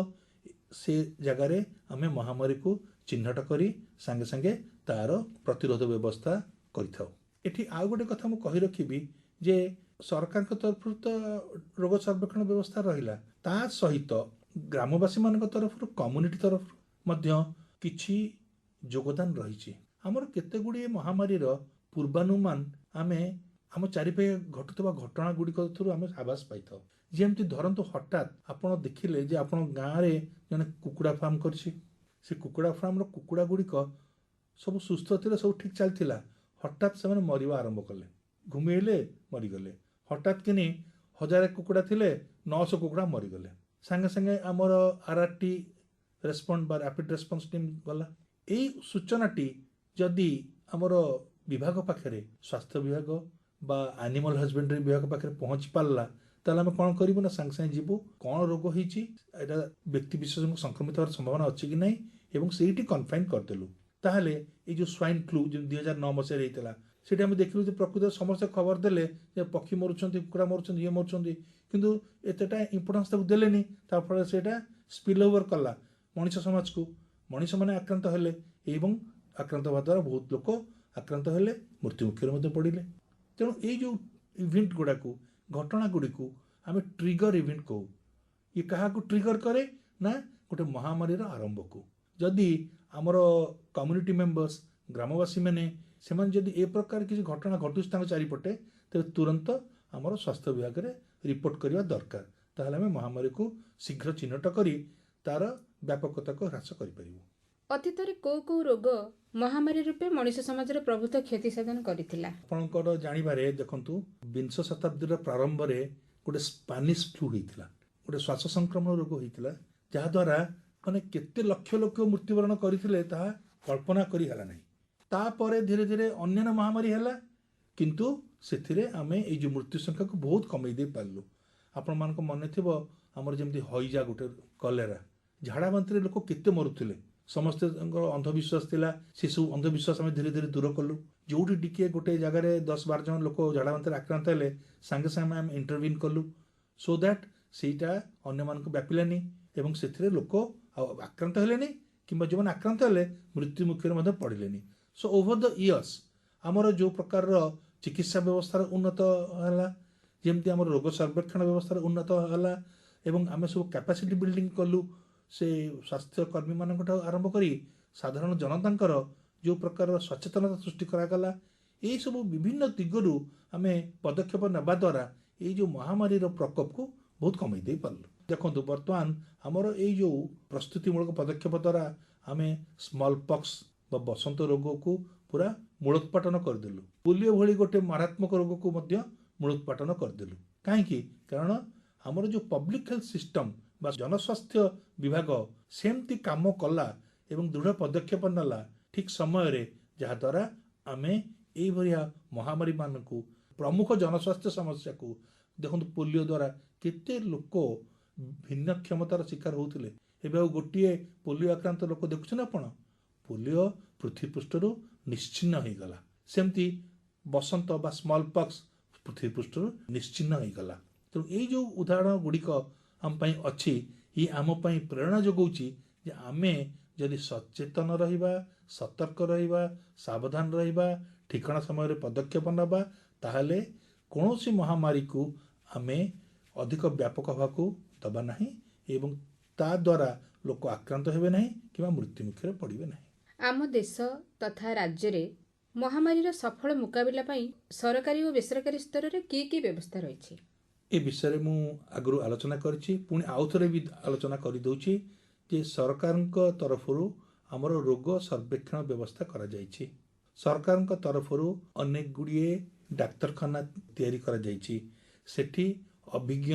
ସେ ଜାଗାରେ ଆମେ ମହାମାରୀକୁ ଚିହ୍ନଟ କରି ସାଙ୍ଗେ ସାଙ୍ଗେ ତାର ପ୍ରତିରୋଧ ବ୍ୟବସ୍ଥା କରିଥାଉ। ଏଠି ଆଉ ଗୋଟେ କଥା ମୁଁ କହି ରଖିବି ଯେ ସରକାରଙ୍କ ତରଫରୁ ତ ରୋଗ ସର୍ବେକ୍ଷଣ ବ୍ୟବସ୍ଥା ରହିଲା, ତା ସହିତ ଗ୍ରାମବାସୀମାନଙ୍କ ତରଫରୁ, କମ୍ୟୁନିଟି ତରଫରୁ ମଧ୍ୟ କିଛି ଯୋଗଦାନ ରହିଛି। ଆମର କେତେଗୁଡ଼ିଏ ମହାମାରୀର ପୂର୍ବାନୁମାନ ଆମେ ଆମ ଚାରିପାଖେ ଘଟୁଥିବା ଘଟଣା ଗୁଡ଼ିକ ଥିରୁ ଆମେ ଆଭାସ ପାଇଥାଉ। ଯେମିତି ଧରନ୍ତୁ ହଠାତ୍ ଆପଣ ଦେଖିଲେ ଯେ ଆପଣ ଗାଁରେ ଜଣେ କୁକୁଡ଼ା ଫାର୍ମ କରିଛି, ସେ କୁକୁଡ଼ା ଫାର୍ମର କୁକୁଡ଼ା ଗୁଡ଼ିକ ସବୁ ସୁସ୍ଥ ଥିଲେ, ସବୁ ଠିକ୍ ଚାଲିଥିଲା, ହଠାତ୍ ସେମାନେ ମରିବା ଆରମ୍ଭ କଲେ, ଘୁମେଇଲେ, ମରିଗଲେ। ହଠାତ୍ କିନି 1000 କୁକୁଡ଼ା ଥିଲେ 900 କୁକୁଡ଼ା ମରିଗଲେ। ସାଙ୍ଗେ ସାଙ୍ଗେ ଆମର RRT ରେସ୍ପଣ୍ଡ ବା ରାପିଡ୍ ରେସ୍ପନ୍ସ ଟିମ୍ ଗଲା। ଏଇ ସୂଚନାଟି ଯଦି ଆମର ବିଭାଗ ପାଖରେ ସ୍ୱାସ୍ଥ୍ୟ ବିଭାଗ বা ଆନିମାଲ ହଜବେଣ୍ଡାରୀ ବିଭାଗ ପାଖରେ ପହଞ୍ଚି ପାରିଲା, ତାହେଲେ ଆମେ କ'ଣ କରିବୁ ନା ସାଙ୍ଗେ ସାଙ୍ଗେ ଯିବୁ, କ'ଣ ରୋଗ ହେଇଛି, ଏଇଟା ବ୍ୟକ୍ତି ବିଶେଷଙ୍କୁ ସଂକ୍ରମିତ ହେବାର ସମ୍ଭାବନା ଅଛି କି ନାହିଁ, ଏବଂ ସେଇଠି କନଫାଇନ୍ କରିଦେଲୁ। ତାହେଲେ ଏଇ ଯେଉଁ ସ୍ୱାଇନ୍ ଫ୍ଲୁ ଯେଉଁ 2009 ମସିହାରେ ହେଇଥିଲା, ସେଠି ଆମେ ଦେଖିଲୁ ଯେ ପ୍ରକୃତରେ ସମସ୍ତେ ଖବର ଦେଲେ ଯେ ପକ୍ଷୀ ମରୁଛନ୍ତି, କୁକୁଡ଼ା ମରୁଛନ୍ତି, ଇଏ ମରୁଛନ୍ତି, କିନ୍ତୁ ଏତେଟା ଇମ୍ପୋର୍ଟାନ୍ସ ତାକୁ ଦେଲେନି। ତାଫଳରେ ସେଇଟା ସ୍ପିଲ୍ ଓଭର କଲା ମଣିଷ ସମାଜକୁ, ମଣିଷମାନେ ଆକ୍ରାନ୍ତ ହେଲେ ଏବଂ ଆକ୍ରାନ୍ତ ହେବା ଦ୍ୱାରା ବହୁତ ଲୋକ ଆକ୍ରାନ୍ତ ହେଲେ, ମୃତ୍ୟୁ ମୁଖରେ ମଧ୍ୟ ପଡ଼ିଲେ। ତେଣୁ ଏଇ ଯେଉଁ ଇଭେଣ୍ଟ ଗୁଡ଼ାକୁ, ଘଟଣା ଗୁଡ଼ିକୁ ଆମେ ଟ୍ରିଗର ଇଭେଣ୍ଟ କହୁ। ଇଏ କାହାକୁ ଟ୍ରିଗର କରେ ନା ଗୋଟେ ମହାମାରୀର ଆରମ୍ଭକୁ। ଯଦି ଆମର କମ୍ୟୁନିଟି ମେମ୍ବର୍ସ, ଗ୍ରାମବାସୀମାନେ, ସେମାନେ ଯଦି ଏ ପ୍ରକାର କିଛି ଘଟଣା ଘଟୁଛି ତାଙ୍କ ଚାରିପଟେ, ତେବେ ତୁରନ୍ତ ଆମର ସ୍ୱାସ୍ଥ୍ୟ ବିଭାଗରେ ରିପୋର୍ଟ କରିବା ଦରକାର। ତାହେଲେ ଆମେ ମହାମାରୀକୁ ଶୀଘ୍ର ଚିହ୍ନଟ କରି ତାର ବ୍ୟାପକତାକୁ ହ୍ରାସ କରିପାରିବୁ। ଅତୀତରେ କୋଉ କୋଉ ରୋଗ ମହାମାରୀ ରୂପେ ମଣିଷ ସମାଜର ପ୍ରଭୁତ କ୍ଷତି ସାଧନ କରିଥିଲା? ଆପଣଙ୍କର ଜାଣିବାରେ ଦେଖନ୍ତୁ, ବିଂଶ ଶତାବ୍ଦୀର ପ୍ରାରମ୍ଭରେ ଗୋଟେ ସ୍ପାନିଶ ଫ୍ଲୁ ହେଇଥିଲା, ଗୋଟେ ଶ୍ୱାସ ସଂକ୍ରମଣ ରୋଗ ହେଇଥିଲା, ଯାହାଦ୍ୱାରା ମାନେ କେତେ ଲକ୍ଷ ଲକ୍ଷ ମୃତ୍ୟୁବରଣ କରିଥିଲେ ତାହା କଳ୍ପନା କରି ହେଲା ନାହିଁ। ତାପରେ ଧୀରେ ଧୀରେ ଅନ୍ୟାନ୍ୟ ମହାମାରୀ ହେଲା, କିନ୍ତୁ ସେଥିରେ ଆମେ ଏଇ ଯେଉଁ ମୃତ୍ୟୁ ସଂଖ୍ୟାକୁ ବହୁତ କମେଇ ଦେଇ ପାରିଲୁ। ଆପଣମାନଙ୍କ ମନେ ଥିବ ଆମର ଯେମିତି ହଇଜା, ଗୋଟେ କଲେରା, ଝାଡ଼ା ବାନ୍ତିରେ ଲୋକ କେତେ ମରୁଥିଲେ, ସମସ୍ତଙ୍କର ଅନ୍ଧବିଶ୍ୱାସ ଥିଲା। ସେସବୁ ଅନ୍ଧବିଶ୍ୱାସ ଆମେ ଧୀରେ ଧୀରେ ଦୂର କଲୁ। ଯେଉଁଠି ଟିକେ ଗୋଟେ ଜାଗାରେ 10-12 ଜଣ ଲୋକ ଝାଡ଼ା ବାନ୍ତିରେ ଆକ୍ରାନ୍ତ ହେଲେ ସାଙ୍ଗେ ସାଙ୍ଗେ ଆମେ ଇଣ୍ଟରଭିନ୍ କଲୁ, ସୋ ଦ୍ୟାଟ୍ ସେଇଟା ଅନ୍ୟମାନଙ୍କୁ ବ୍ୟାପିଲାନି ଏବଂ ସେଥିରେ ଲୋକ ଆଉ ଆକ୍ରାନ୍ତ ହେଲେନି, କିମ୍ବା ଯେଉଁମାନେ ଆକ୍ରାନ୍ତ ହେଲେ ମୃତ୍ୟୁ ମୁଖରେ ମଧ୍ୟ ପଡ଼ିଲେନି। ସୋ ଓଭର ଦ ଇୟର୍ସ ଆମର ଯେଉଁ ପ୍ରକାରର ଚିକିତ୍ସା ବ୍ୟବସ୍ଥାର ଉନ୍ନତ ହେଲା, ଯେମିତି ଆମର ରୋଗ ସର୍ବେକ୍ଷଣ ବ୍ୟବସ୍ଥାର ଉନ୍ନତ ହେଲା, ଏବଂ ଆମେ ସବୁ କ୍ୟାପାସିଟି ବିଲ୍ଡିଂ କଲୁ, ସେ ସ୍ୱାସ୍ଥ୍ୟ କର୍ମୀମାନଙ୍କଠାରୁ ଆରମ୍ଭ କରି ସାଧାରଣ ଜନତାଙ୍କର ଯେଉଁ ପ୍ରକାରର ସଚେତନତା ସୃଷ୍ଟି କରାଗଲା, ଏହିସବୁ ବିଭିନ୍ନ ଦିଗରୁ ଆମେ ପଦକ୍ଷେପ ନେବା ଦ୍ୱାରା ଏଇ ଯେଉଁ ମହାମାରୀର ପ୍ରକୋପକୁ ବହୁତ କମେଇ ଦେଇପାରିଲୁ। ଦେଖନ୍ତୁ, ବର୍ତ୍ତମାନ ଆମର ଏଇ ଯେଉଁ ପ୍ରସ୍ତୁତିମୂଳକ ପଦକ୍ଷେପ ଦ୍ୱାରା ଆମେ ସ୍ମଲ୍ ପକ୍ସ ବା ବସନ୍ତ ରୋଗକୁ ପୁରା ମୂଳୋତ୍ପାଟନ କରିଦେଲୁ। ପୋଲିଓ ଭଳି ଗୋଟେ ମାରାତ୍ମକ ରୋଗକୁ ମଧ୍ୟ ମୂଳୋତ୍ପାଟନ କରିଦେଲୁ। କାହିଁକି? କାରଣ ଆମର ଯେଉଁ ପବ୍ଲିକ ହେଲ୍ଥ ସିଷ୍ଟମ ବା ଜନସ୍ୱାସ୍ଥ୍ୟ ବିଭାଗ ସେମିତି କାମ କଲା ଏବଂ ଦୃଢ଼ ପଦକ୍ଷେପ ନେଲା ଠିକ୍ ସମୟରେ, ଯାହାଦ୍ୱାରା ଆମେ ଏଇଭଳିଆ ମହାମାରୀମାନଙ୍କୁ, ପ୍ରମୁଖ ଜନସ୍ୱାସ୍ଥ୍ୟ ସମସ୍ୟାକୁ, ଦେଖନ୍ତୁ ପୋଲିଓ ଦ୍ୱାରା କେତେ ଲୋକ ଭିନ୍ନ କ୍ଷମତାର ଶିକାର ହେଉଥିଲେ। ଏବେ ଆଉ ଗୋଟିଏ ପୋଲିଓ ଆକ୍ରାନ୍ତ ଲୋକ ଦେଖୁଛନ୍ତି ଆପଣ? ପୋଲିଓ ପୃଥିବୀ ପୃଷ୍ଠରୁ ନିଶ୍ଚିହ୍ନ ହୋଇଗଲା। ସେମିତି ବସନ୍ତ ବା ସ୍ମଲ୍ ପକ୍ସ ପୃଥିବୀ ପୃଷ୍ଠରୁ ନିଶ୍ଚିହ୍ନ ହୋଇଗଲା। ତେଣୁ ଏଇ ଯେଉଁ ଉଦାହରଣ ଗୁଡ଼ିକ ଆମ ପାଇଁ ଅଛି, ଇଏ ଆମ ପାଇଁ ପ୍ରେରଣା ଯୋଗାଉଛି ଯେ ଆମେ ଯଦି ସଚେତନ ରହିବା, ସତର୍କ ରହିବା, ସାବଧାନ ରହିବା, ଠିକଣା ସମୟରେ ପଦକ୍ଷେପ ନେବା, ତାହେଲେ କୌଣସି ମହାମାରୀକୁ ଆମେ ଅଧିକ ବ୍ୟାପକ ହେବାକୁ ଦେବା ନାହିଁ ଏବଂ ତା ଦ୍ୱାରା ଲୋକ ଆକ୍ରାନ୍ତ ହେବେ ନାହିଁ କିମ୍ବା ମୃତ୍ୟୁ ମୁଖରେ ପଡ଼ିବେ ନାହିଁ। ଆମ ଦେଶ ତଥା ରାଜ୍ୟରେ ମହାମାରୀର ସଫଳ ମୁକାବିଲା ପାଇଁ ସରକାରୀ ଓ ବେସରକାରୀ ସ୍ତରରେ କି କି ବ୍ୟବସ୍ଥା ରହିଛି? ଏ ବିଷୟରେ ମୁଁ ଆଗରୁ ଆଲୋଚନା କରିଛି, ପୁଣି ଆଉଥରେ ବି ଆଲୋଚନା କରିଦେଉଛି ଯେ ସରକାରଙ୍କ ତରଫରୁ ଆମର ରୋଗ ସର୍ବେକ୍ଷଣ ବ୍ୟବସ୍ଥା କରାଯାଇଛି। ସରକାରଙ୍କ ତରଫରୁ ଅନେକ ଗୁଡ଼ିଏ ଡାକ୍ତରଖାନା ତିଆରି କରାଯାଇଛି। ସେଠି ଅଭିଜ୍ଞ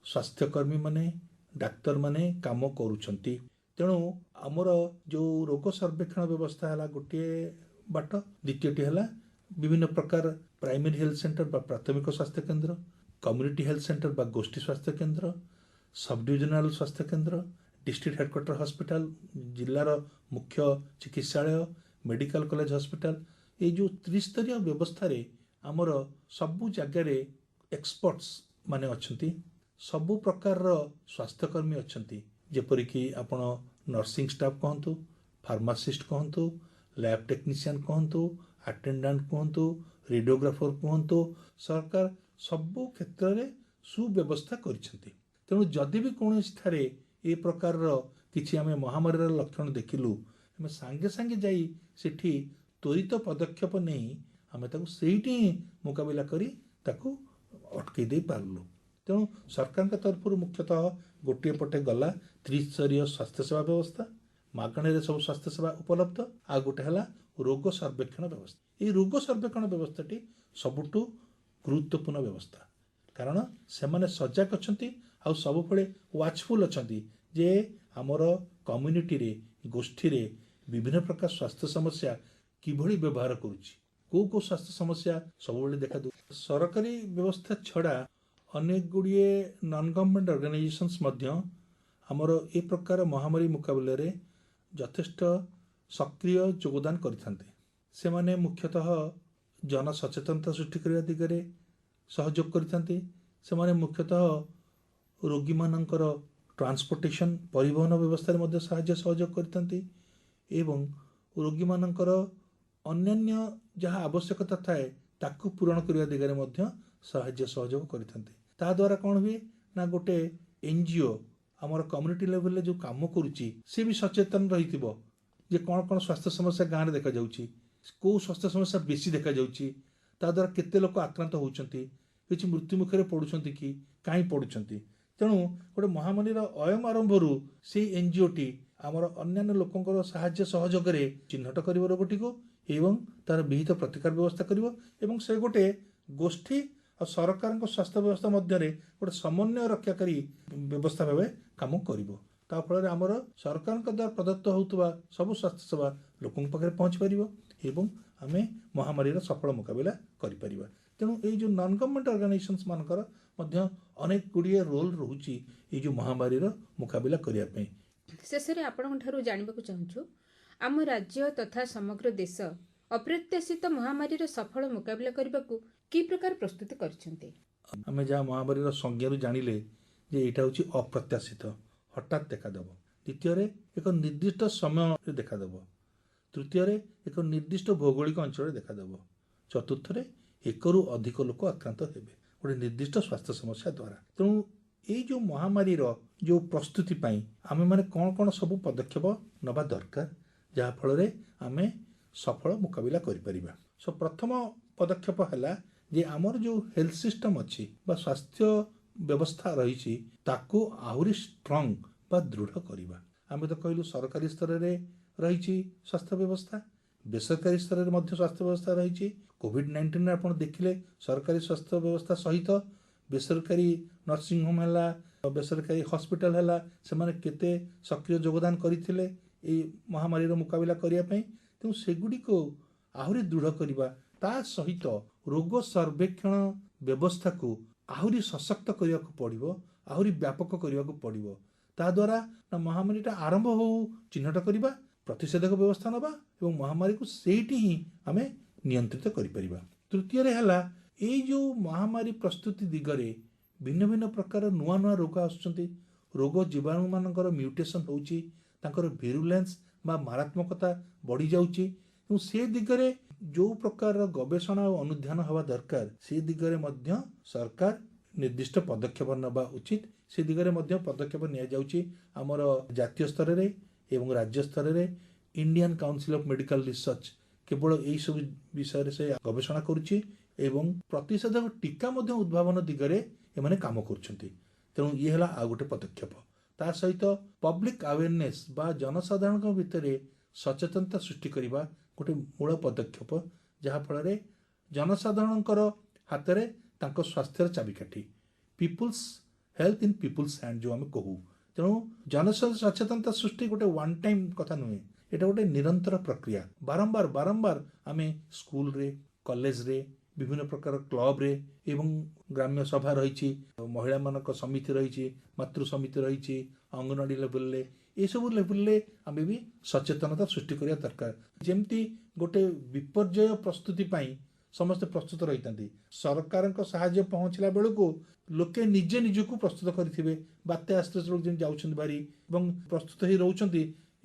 ସ୍ୱାସ୍ଥ୍ୟକର୍ମୀମାନେ, ଡାକ୍ତରମାନେ କାମ କରୁଛନ୍ତି। ତେଣୁ ଆମର ଯେଉଁ ରୋଗ ସର୍ବେକ୍ଷଣ ବ୍ୟବସ୍ଥା ହେଲା ଗୋଟିଏ ବାଟ। ଦ୍ୱିତୀୟଟି ହେଲା ବିଭିନ୍ନ ପ୍ରକାର ପ୍ରାଇମେରୀ ହେଲ୍ଥ ସେଣ୍ଟର ବା ପ୍ରାଥମିକ ସ୍ୱାସ୍ଥ୍ୟ କେନ୍ଦ୍ର, କମ୍ୟୁନିଟି ହେଲ୍ଥ ସେଣ୍ଟର ବା ଗୋଷ୍ଠୀ ସ୍ୱାସ୍ଥ୍ୟ କେନ୍ଦ୍ର, ସବ୍ ଡିଭିଜନାଲ ସ୍ୱାସ୍ଥ୍ୟ କେନ୍ଦ୍ର, ଡିଷ୍ଟ୍ରିକ୍ଟ ହେଡ଼କ୍ୱାର୍ଟର ହସ୍ପିଟାଲ, ଜିଲ୍ଲାର ମୁଖ୍ୟ ଚିକିତ୍ସାଳୟ, ମେଡ଼ିକାଲ କଲେଜ ହସ୍ପିଟାଲ, ଏଇ ଯେଉଁ ତ୍ରିସ୍ତରୀୟ ବ୍ୟବସ୍ଥାରେ ଆମର ସବୁ ଜାଗାରେ ଏକ୍ସପର୍ଟସ୍ ମାନେ ଅଛନ୍ତି, ସବୁ ପ୍ରକାରର ସ୍ୱାସ୍ଥ୍ୟକର୍ମୀ ଅଛନ୍ତି। ଯେପରିକି ଆପଣ ନର୍ସିଂ ଷ୍ଟାଫ୍ କୁହନ୍ତୁ, ଫାର୍ମାସିଷ୍ଟ କୁହନ୍ତୁ, ଲ୍ୟାବ୍ ଟେକ୍ନିସିଆନ୍ କୁହନ୍ତୁ, ଆଟେଣ୍ଡାଣ୍ଟ କୁହନ୍ତୁ, ରେଡ଼ିଓଗ୍ରାଫର କୁହନ୍ତୁ, ସରକାର ସବୁ କ୍ଷେତ୍ରରେ ସୁବ୍ୟବସ୍ଥା କରିଛନ୍ତି। ତେଣୁ ଯଦି ବି କୌଣସି ଠାରେ ଏ ପ୍ରକାରର କିଛି ଆମେ ମହାମାରୀର ଲକ୍ଷଣ ଦେଖିଲୁ, ଆମେ ସାଙ୍ଗେ ସାଙ୍ଗେ ଯାଇ ସେଠି ତ୍ୱରିତ ପଦକ୍ଷେପ ନେଇ ଆମେ ତାକୁ ସେଇଠି ହିଁ ମୁକାବିଲା କରି ତାକୁ ଅଟକେଇ ଦେଇ ପାରିଲୁ। ତେଣୁ ସରକାରଙ୍କ ତରଫରୁ ମୁଖ୍ୟତଃ ଗୋଟିଏ ପଟେ ଗଲା ତ୍ରିସ୍ତରୀୟ ସ୍ୱାସ୍ଥ୍ୟସେବା ବ୍ୟବସ୍ଥା, ମାଗଣାରେ ସବୁ ସ୍ୱାସ୍ଥ୍ୟସେବା ଉପଲବ୍ଧ, ଆଉ ଗୋଟେ ହେଲା ରୋଗ ସର୍ବେକ୍ଷଣ ବ୍ୟବସ୍ଥା। ଏହି ରୋଗ ସର୍ବେକ୍ଷଣ ବ୍ୟବସ୍ଥାଟି ସବୁଠୁ ଗୁରୁତ୍ୱପୂର୍ଣ୍ଣ ବ୍ୟବସ୍ଥା। କାରଣ ସେମାନେ ସଜାଗ ଅଛନ୍ତି ଆଉ ସବୁବେଳେ ୱାଚଫୁଲ୍ ଅଛନ୍ତି ଯେ ଆମର କମ୍ୟୁନିଟିରେ ଗୋଷ୍ଠୀରେ ବିଭିନ୍ନ ପ୍ରକାର ସ୍ୱାସ୍ଥ୍ୟ ସମସ୍ୟା କିଭଳି ବ୍ୟବହାର କରୁଛି, କୋଉ କୋଉ ସ୍ୱାସ୍ଥ୍ୟ ସମସ୍ୟା ସବୁବେଳେ ଦେଖାଦେଉଛି। ସରକାରୀ ବ୍ୟବସ୍ଥା ଛଡ଼ା ଅନେକ ଗୁଡ଼ିଏ ନନ୍ ଗଭର୍ଣ୍ଣମେଣ୍ଟ ଅର୍ଗାନାଇଜେସନ୍ସ ମଧ୍ୟ ଆମର ଏ ପ୍ରକାର ମହାମାରୀ ମୁକାବିଲାରେ ଯଥେଷ୍ଟ ସକ୍ରିୟ ଯୋଗଦାନ କରିଥାନ୍ତି। ସେମାନେ ମୁଖ୍ୟତଃ ଜନସଚେତନତା ସୃଷ୍ଟି କରିବା ଦିଗରେ ସହଯୋଗ କରିଥାନ୍ତି। ସେମାନେ ମୁଖ୍ୟତଃ ରୋଗୀମାନଙ୍କର ଟ୍ରାନ୍ସପୋର୍ଟେସନ୍ ପରିବହନ ବ୍ୟବସ୍ଥାରେ ମଧ୍ୟ ସାହାଯ୍ୟ ସହଯୋଗ କରିଥାନ୍ତି ଏବଂ ରୋଗୀମାନଙ୍କର ଅନ୍ୟାନ୍ୟ ଯାହା ଆବଶ୍ୟକତା ଥାଏ ତାକୁ ପୂରଣ କରିବା ଦିଗରେ ମଧ୍ୟ ସାହାଯ୍ୟ ସହଯୋଗ କରିଥାନ୍ତି। ତାଦ୍ୱାରା କ'ଣ ହୁଏ ନା ଗୋଟେ NGO ଆମର କମ୍ୟୁନିଟି ଲେଭେଲରେ ଯେଉଁ କାମ କରୁଛି ସେ ବି ସଚେତନ ରହିଥିବ ଯେ କ'ଣ କ'ଣ ସ୍ୱାସ୍ଥ୍ୟ ସମସ୍ୟା ଗାଁରେ ଦେଖାଯାଉଛି, କେଉଁ ସ୍ୱାସ୍ଥ୍ୟ ସମସ୍ୟା ବେଶୀ ଦେଖାଯାଉଛି, ତାଦ୍ୱାରା କେତେ ଲୋକ ଆକ୍ରାନ୍ତ ହେଉଛନ୍ତି, କିଛି ମୃତ୍ୟୁ ମୁଖରେ ପଡ଼ୁଛନ୍ତି କି କାହିଁ ପଡ଼ୁଛନ୍ତି। ତେଣୁ ଗୋଟେ ମହାମାରୀର ଅୟମ ଆରମ୍ଭରୁ ସେଇ NGOଟି ଆମର ଅନ୍ୟାନ୍ୟ ଲୋକଙ୍କର ସାହାଯ୍ୟ ସହଯୋଗରେ ଚିହ୍ନଟ କରିବ ରୋଗଟିକୁ ଏବଂ ତାର ବିହିତ ପ୍ରତିକାର ବ୍ୟବସ୍ଥା କରିବ ଏବଂ ସେ ଗୋଟେ ଗୋଷ୍ଠୀ ଆଉ ସରକାରଙ୍କ ସ୍ୱାସ୍ଥ୍ୟ ବ୍ୟବସ୍ଥା ମଧ୍ୟରେ ଗୋଟେ ସମନ୍ୱୟ ରକ୍ଷାକାରୀ ବ୍ୟବସ୍ଥା ଭାବେ କାମ କରିବ। ତା ଫଳରେ ଆମର ସରକାରଙ୍କ ଦ୍ୱାରା ପ୍ରଦତ୍ତ ହେଉଥିବା ସବୁ ସ୍ୱାସ୍ଥ୍ୟ ସେବା ଲୋକଙ୍କ ପାଖରେ ପହଞ୍ଚି ପାରିବ ଏବଂ ଆମେ ମହାମାରୀର ସଫଳ ମୁକାବିଲା କରିପାରିବା। ତେଣୁ ଏଇ ଯେଉଁ ନନ୍ ଗଭର୍ଣ୍ଣମେଣ୍ଟ ଅର୍ଗାନାଇଜେସନ୍ସ ମାନଙ୍କର ମଧ୍ୟ ଅନେକ ଗୁଡ଼ିଏ ରୋଲ୍ ରହୁଛି ଏଇ ଯେଉଁ ମହାମାରୀର ମୁକାବିଲା କରିବା ପାଇଁ। ଶେଷରେ ଆପଣଙ୍କ ଠାରୁ ଜାଣିବାକୁ ଚାହୁଁଛୁ, ଆମ ରାଜ୍ୟ ତଥା ସମଗ୍ର ଦେଶ ଅପ୍ରତ୍ୟାଶିତ ମହାମାରୀର ସଫଳ ମୁକାବିଲା କରିବାକୁ କି ପ୍ରକାର ପ୍ରସ୍ତୁତି କରିଛନ୍ତି? ଆମେ ଯାହା ମହାମାରୀର ସଂଜ୍ଞାରୁ ଜାଣିଲେ ଯେ ଏଇଟା ହେଉଛି ଅପ୍ରତ୍ୟାଶିତ, ହଠାତ୍ ଦେଖାଦେବ। ଦ୍ୱିତୀୟରେ ଏକ ନିର୍ଦ୍ଦିଷ୍ଟ ସମୟରେ ଦେଖାଦେବ। ତୃତୀୟରେ ଏକ ନିର୍ଦ୍ଦିଷ୍ଟ ଭୌଗୋଳିକ ଅଞ୍ଚଳରେ ଦେଖାଦେବ। ଚତୁର୍ଥରେ ଏକରୁ ଅଧିକ ଲୋକ ଆକ୍ରାନ୍ତ ହେବେ ଗୋଟେ ନିର୍ଦ୍ଦିଷ୍ଟ ସ୍ୱାସ୍ଥ୍ୟ ସମସ୍ୟା ଦ୍ୱାରା। ତେଣୁ ଏଇ ଯେଉଁ ମହାମାରୀର ଯେଉଁ ପ୍ରସ୍ତୁତି ପାଇଁ ଆମେମାନେ କ'ଣ କ'ଣ ସବୁ ପଦକ୍ଷେପ ନେବା ଦରକାର ଯାହାଫଳରେ ଆମେ ସଫଳ ମୁକାବିଲା କରିପାରିବା। ପ୍ରଥମ ପଦକ୍ଷେପ ହେଲା ଯେ ଆମର ଯେଉଁ ହେଲ୍ଥ ସିଷ୍ଟମ୍ ଅଛି ବା ସ୍ୱାସ୍ଥ୍ୟ ବ୍ୟବସ୍ଥା ରହିଛି ତାକୁ ଆହୁରି ଷ୍ଟ୍ରଙ୍ଗ ବା ଦୃଢ଼ କରିବା। ଆମେ ତ କହିଲୁ ସରକାରୀ ସ୍ତରରେ ରହିଛି ସ୍ୱାସ୍ଥ୍ୟ ବ୍ୟବସ୍ଥା, ବେସରକାରୀ ସ୍ତରରେ ମଧ୍ୟ ସ୍ୱାସ୍ଥ୍ୟ ବ୍ୟବସ୍ଥା ରହିଛି। କୋଭିଡ୍-19ରେ ଆପଣ ଦେଖିଲେ ସରକାରୀ ସ୍ୱାସ୍ଥ୍ୟ ବ୍ୟବସ୍ଥା ସହିତ ବେସରକାରୀ ନର୍ସିଂ ହୋମ୍ ହେଲା, ବେସରକାରୀ ହସ୍ପିଟାଲ ହେଲା, ସେମାନେ କେତେ ସକ୍ରିୟ ଯୋଗଦାନ କରିଥିଲେ ଏଇ ମହାମାରୀର ମୁକାବିଲା କରିବା ପାଇଁ। ତେଣୁ ସେଗୁଡ଼ିକୁ ଆହୁରି ଦୃଢ଼ କରିବା, ତା ସହିତ ରୋଗ ସର୍ବେକ୍ଷଣ ବ୍ୟବସ୍ଥାକୁ ଆହୁରି ସଶକ୍ତ କରିବାକୁ ପଡ଼ିବ, ଆହୁରି ବ୍ୟାପକ କରିବାକୁ ପଡ଼ିବ। ତାଦ୍ୱାରା ମହାମାରୀଟା ଆରମ୍ଭ ହେଉ ଚିହ୍ନଟ କରିବା, ପ୍ରତିଷେଧକ ବ୍ୟବସ୍ଥା ନେବା ଏବଂ ମହାମାରୀକୁ ସେଇଠି ହିଁ ଆମେ ନିୟନ୍ତ୍ରିତ କରିପାରିବା। ତୃତୀୟରେ ହେଲା ଏଇ ଯେଉଁ ମହାମାରୀ ପ୍ରସ୍ତୁତି ଦିଗରେ ଭିନ୍ନ ଭିନ୍ନ ପ୍ରକାର ନୂଆ ନୂଆ ରୋଗ ଆସୁଛନ୍ତି, ରୋଗ ଜୀବାଣୁମାନଙ୍କର ମ୍ୟୁଟେସନ୍ ହେଉଛି, ତାଙ୍କର ଭିରୁଲେନ୍ସ ବା ମାରାତ୍ମକତା ବଢ଼ିଯାଉଛି ଏବଂ ସେ ଦିଗରେ ଯେଉଁ ପ୍ରକାର ଗବେଷଣା ଓ ଅନୁଧ୍ୟାନ ହେବା ଦରକାର ସେ ଦିଗରେ ମଧ୍ୟ ସରକାର ନିର୍ଦ୍ଦିଷ୍ଟ ପଦକ୍ଷେପ ନେବା ଉଚିତ। ସେ ଦିଗରେ ମଧ୍ୟ ପଦକ୍ଷେପ ନିଆଯାଉଛି ଆମର ଜାତୀୟ ସ୍ତରରେ ଏବଂ ରାଜ୍ୟ ସ୍ତରରେ। Indian council of medical research କେବଳ ଏହିସବୁ ବିଷୟରେ ସେ ଗବେଷଣା କରୁଛି ଏବଂ ପ୍ରତିଷେଧକ ଟୀକା ମଧ୍ୟ ଉଦ୍ଭାବନ ଦିଗରେ ଏମାନେ କାମ କରୁଛନ୍ତି। ତେଣୁ ଇଏ ହେଲା ଆଉ ଗୋଟେ ପଦକ୍ଷେପ। ତା ସହିତ ପବ୍ଲିକ୍ ଆୱେରନେସ୍ ବା ଜନସାଧାରଣଙ୍କ ଭିତରେ ସଚେତନତା ସୃଷ୍ଟି କରିବା ଗୋଟେ ମୂଳ ପଦକ୍ଷେପ, ଯାହାଫଳରେ ଜନସାଧାରଣଙ୍କର ହାତରେ ତାଙ୍କ ସ୍ୱାସ୍ଥ୍ୟର ଚାବିକାଠି। People's health in people's hand ଯେଉଁ ଆମେ କହୁ। ତେଣୁ ଜନସଚେତନତା ସୃଷ୍ଟି ଗୋଟେ ୱାନ୍ ଟାଇମ୍ କଥା ନୁହେଁ, ଏଇଟା ଗୋଟେ ନିରନ୍ତର ପ୍ରକ୍ରିୟା। ବାରମ୍ବାର ଆମେ ସ୍କୁଲରେ, କଲେଜରେ, ବିଭିନ୍ନ ପ୍ରକାର କ୍ଲବରେ ଏବଂ ଗ୍ରାମ୍ୟ ସଭା ରହିଛି, ମହିଳାମାନଙ୍କ ସମିତି ରହିଛି, ମାତୃ ସମିତି ରହିଛି, ଅଙ୍ଗନୱାଡ଼ି ଲେଭେଲରେ, ଏସବୁ ଲେଭେଲରେ ଆମେ ବି ସଚେତନତା ସୃଷ୍ଟି କରିବା ଦରକାର। ଯେମିତି ଗୋଟେ ବିପର୍ଯ୍ୟୟ ପ୍ରସ୍ତୁତି ପାଇଁ ସମସ୍ତେ ପ୍ରସ୍ତୁତ ରହିଥାନ୍ତି, ସରକାରଙ୍କ ସାହାଯ୍ୟ ପହଞ୍ଚିଲା ବେଳକୁ ଲୋକେ ନିଜେ ନିଜକୁ ପ୍ରସ୍ତୁତ କରିଥିବେ। ବାତ୍ୟା ଆସିଲେ ଲୋକ ଯେମିତି ଯାଉଛନ୍ତି ବାହାରି ଏବଂ ପ୍ରସ୍ତୁତ ହେଇ ରହୁଛନ୍ତି।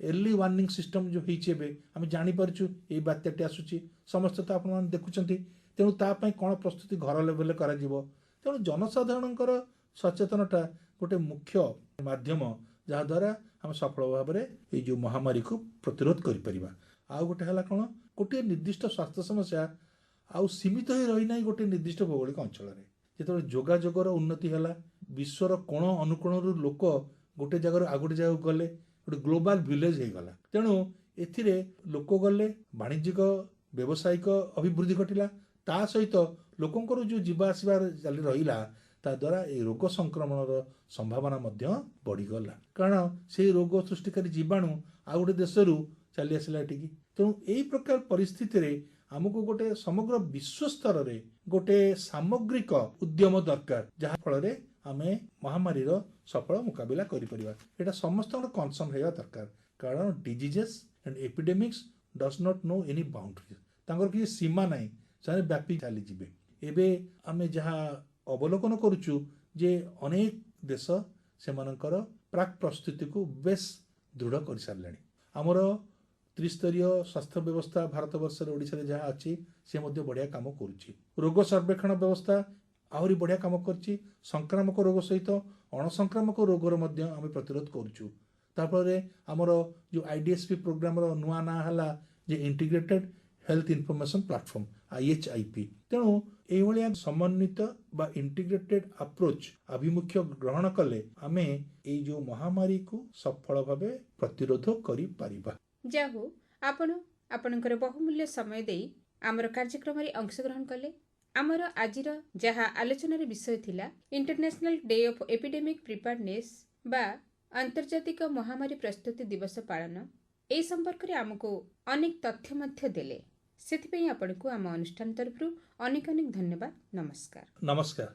ଏର୍ଲି ୱାର୍ଣ୍ଣିଂ ସିଷ୍ଟମ୍ ଯେଉଁ ହେଇଛି ଏବେ ଆମେ ଜାଣିପାରୁଛୁ ଏଇ ବାତ୍ୟାଟି ଆସୁଛି, ସମସ୍ତେ ତ ଆପଣମାନେ ଦେଖୁଛନ୍ତି। ତେଣୁ ତା ପାଇଁ କ'ଣ ପ୍ରସ୍ତୁତି ଘର ଲେଭେଲରେ କରାଯିବ। ତେଣୁ ଜନସାଧାରଣଙ୍କର ସଚେତନତା ଗୋଟେ ମୁଖ୍ୟ ମାଧ୍ୟମ ଯାହାଦ୍ୱାରା ଆମେ ସଫଳ ଭାବରେ ଏଇ ଯେଉଁ ମହାମାରୀକୁ ପ୍ରତିରୋଧ କରିପାରିବା। ଆଉ ଗୋଟେ ହେଲା କ'ଣ, ଗୋଟିଏ ନିର୍ଦ୍ଦିଷ୍ଟ ସ୍ୱାସ୍ଥ୍ୟ ସମସ୍ୟା ଆଉ ସୀମିତ ହୋଇ ରହିନାହିଁ ଗୋଟେ ନିର୍ଦ୍ଦିଷ୍ଟ ଭୌଗୋଳିକ ଅଞ୍ଚଳରେ। ଯେତେବେଳେ ଯୋଗାଯୋଗର ଉନ୍ନତି ହେଲା, ବିଶ୍ୱର କୋଣ ଅନୁକୋଣରୁ ଲୋକ ଗୋଟେ ଜାଗାରୁ ଆଉ ଗୋଟେ ଜାଗାକୁ ଗଲେ, ଗୋଟେ ଗ୍ଲୋବାଲ ଭିଲେଜ ହେଇଗଲା। ତେଣୁ ଏଥିରେ ଲୋକ ଗଲେ, ବାଣିଜ୍ୟିକ ବ୍ୟବସାୟିକ ଅଭିବୃଦ୍ଧି ଘଟିଲା, ତା ସହିତ ଲୋକଙ୍କର ଯେଉଁ ଯିବା ଆସିବାର ଚାଲି ରହିଲା ତା ଦ୍ୱାରା এই ରୋଗ ସଂକ୍ରମଣର ସମ୍ଭାବନା ମଧ୍ୟ ବଢ଼ିଗଲା, କାରଣ ସେଇ ରୋଗ ସୃଷ୍ଟିକାରୀ ଜୀବାଣୁ ଆଉ ଗୋଟେ ଦେଶରୁ ଚାଲି ଆସିଲା ଏଠିକି। ତେଣୁ ଏଇ ପ୍ରକାର ପରିସ୍ଥିତିରେ ଆମକୁ ଗୋଟେ ସମଗ୍ର ବିଶ୍ୱ ସ୍ତରରେ ଗୋଟେ ସାମଗ୍ରିକ ଉଦ୍ୟମ ଦରକାର, ଯାହା ଫଳରେ ଆମେ ମହାମାରୀର ସଫଳ ମୁକାବିଲା କରିପାରିବା। ଏଇଟା ସମସ୍ତଙ୍କର କନସର୍ନ ହେବା ଦରକାର, କାରଣ diseases and epidemics does not know any boundary. ତାଙ୍କର କିଛି ସୀମା ନାହିଁ, ସେମାନେ ବ୍ୟାପି ଚାଲିଯିବେ। ଏବେ ଆମେ ଯାହା ଅବଲୋକନ କରୁଛୁ ଯେ ଅନେକ ଦେଶ ସେମାନଙ୍କର ପ୍ରାକ୍ ପ୍ରସ୍ତୁତିକୁ ବେଶ ଦୃଢ଼ କରିସାରିଲେଣି। ଆମର ତ୍ରିସ୍ତରୀୟ ସ୍ୱାସ୍ଥ୍ୟ ବ୍ୟବସ୍ଥା ଭାରତବର୍ଷରେ ଓଡ଼ିଶାରେ ଯାହା ଅଛି ସେ ମଧ୍ୟ ବଢ଼ିଆ କାମ କରୁଛି। ରୋଗ ସର୍ବେକ୍ଷଣ ବ୍ୟବସ୍ଥା ଆହୁରି ବଢ଼ିଆ କାମ କରୁଛି। ସଂକ୍ରାମକ ରୋଗ ସହିତ ଅଣସଂକ୍ରାମକ ରୋଗର ମଧ୍ୟ ଆମେ ପ୍ରତିରୋଧ କରୁଛୁ। ତାଫଳରେ ଆମର ଯେଉଁ IDSP ପ୍ରୋଗ୍ରାମର ନୂଆ ନାଁ ହେଲା ଯେ integrated health information platform IHIP। ତେଣୁ ଏଇଭଳିଆ ସମନ୍ୱିତ ବା ଇଣ୍ଟିଗ୍ରେଟେଡ୍ ଆପ୍ରୋଚ୍ ଆଭିମୁଖ୍ୟ ଗ୍ରହଣ କଲେ ଆମେ ଏଇ ଯେଉଁ ମହାମାରୀକୁ ସଫଳ ଭାବେ ପ୍ରତିରୋଧ କରିପାରିବା। ଯାହଉ ଆପଣ ଆପଣଙ୍କର ବହୁମୂଲ୍ୟ ସମୟ ଦେଇ ଆମର କାର୍ଯ୍ୟକ୍ରମରେ ଅଂଶଗ୍ରହଣ କଲେ। ଆମର ଆଜିର ଯାହା ଆଲୋଚନାର ବିଷୟ ଥିଲା ଇଣ୍ଟରନ୍ୟାସନାଲ ଡେ ଅଫ୍ ଏପିଡେମିକ୍ ପ୍ରିପାର୍ଡନେସ୍ ବା ଆନ୍ତର୍ଜାତିକ ମହାମାରୀ ପ୍ରସ୍ତୁତି ଦିବସ ପାଳନ, ଏହି ସମ୍ପର୍କରେ ଆମକୁ ଅନେକ ତଥ୍ୟ ମଧ୍ୟ ଦେଲେ। ସେଥିପାଇଁ ଆପଣଙ୍କୁ ଆମ ଅନୁଷ୍ଠାନ ତରଫରୁ ଅନେକ ଅନେକ ଧନ୍ୟବାଦ। ନମସ୍କାର। ନମସ୍କାର।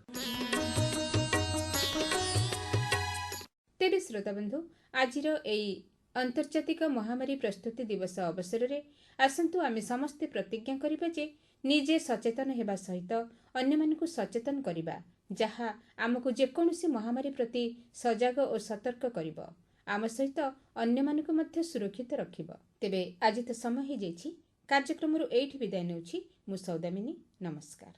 ତେବେ ଶ୍ରୋତାବନ୍ଧୁ, ଆଜିର ଏହି ଆନ୍ତର୍ଜାତିକ ମହାମାରୀ ପ୍ରସ୍ତୁତି ଦିବସ ଅବସରରେ ଆସନ୍ତୁ ଆମେ ସମସ୍ତେ ପ୍ରତିଜ୍ଞା କରିବା ଯେ ନିଜେ ସଚେତନ ହେବା ସହିତ ଅନ୍ୟମାନଙ୍କୁ ସଚେତନ କରିବା, ଯାହା ଆମକୁ ଯେକୌଣସି ମହାମାରୀ ପ୍ରତି ସଜାଗ ଓ ସତର୍କ କରିବ, ଆମ ସହିତ ଅନ୍ୟମାନଙ୍କୁ ମଧ୍ୟ ସୁରକ୍ଷିତ ରଖିବ। ତେବେ ଆଜି ତ ସମୟ ହେଇଯାଇଛି, କାର୍ଯ୍ୟକ୍ରମରୁ ଏଇଠି ବିଦାୟ ନେଉଛି ମୁଁ ସୌଦାମିନୀ। ନମସ୍କାର।